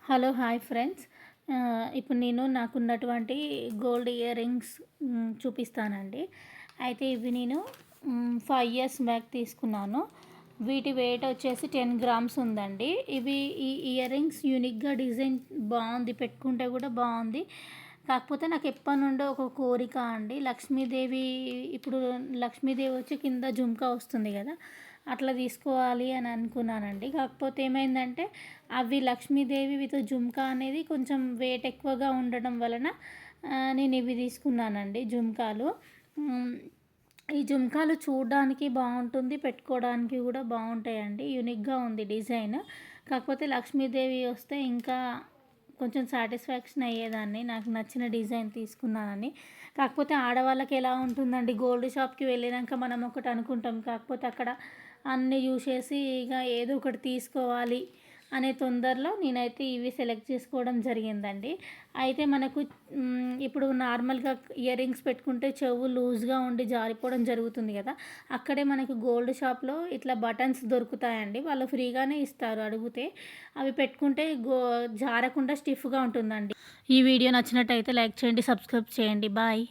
Hello hi friends. ఇప్పుడు నేను నాకున్నటువంటి గోల్డ్ ఇయర్ రింగ్స్ చూపిస్తానండి. అయితే ఇవి నేను 5 ఇయర్స్ బ్యాక్ తీసుకున్నాను. వీటి వెయిట్ వచ్చేసి 10 గ్రామ్స్ ఉందండి. ఈ ఇయర్ రింగ్స్ యూనిక్గా డిజైన్ బాగుంది, పెట్టుకుంటే కూడా బాగుంది. కాకపోతే నాకు ఎప్పటి నుండో ఒక కోరిక అండి. లక్ష్మీదేవి, ఇప్పుడు లక్ష్మీదేవి వచ్చి కింద జుంకా వస్తుంది కదా, అట్లా తీసుకోవాలి అని అనుకున్నానండి. కాకపోతే ఏమైందంటే అవి లక్ష్మీదేవి విత్ జుంకా అనేది కొంచెం వెయిట్ ఎక్కువగా ఉండడం వలన నేను ఇవి తీసుకున్నానండి జుంకాలు. ఈ జుంకాలు చూడడానికి బాగుంటుంది, పెట్టుకోవడానికి కూడా బాగుంటాయండి. యూనిక్గా ఉంది డిజైన్. కాకపోతే లక్ష్మీదేవి వస్తే ఇంకా కొంచెం సాటిస్ఫాక్షన్ అయ్యేదాన్ని, నాకు నచ్చిన డిజైన్ తీసుకున్నానని. కాకపోతే ఆడవాళ్ళకి ఎలా ఉంటుందండి, గోల్డ్ షాప్కి వెళ్ళినాక మనం ఒకటి అనుకుంటాం, కాకపోతే అక్కడ అన్నీ చూసేసి ఇక ఏదో ఒకటి తీసుకోవాలి అనే తొందరలో నేనైతే ఇవి సెలెక్ట్ చేసుకోవడం జరిగిందండి. అయితే మనకు ఇప్పుడు నార్మల్గా ఇయర్ రింగ్స్ పెట్టుకుంటే చెవు లూజ్గా ఉండి జారిపోవడం జరుగుతుంది కదా, అక్కడే మనకు గోల్డ్ షాప్లో ఇట్లా బటన్స్ దొరుకుతాయండి. వాళ్ళు ఫ్రీగానే ఇస్తారు అడిగితే. అవి పెట్టుకుంటే జారకుండా స్టిఫ్గా ఉంటుందండి. ఈ వీడియో నచ్చినట్టయితే లైక్ చేయండి, సబ్స్క్రైబ్ చేయండి. బాయ్.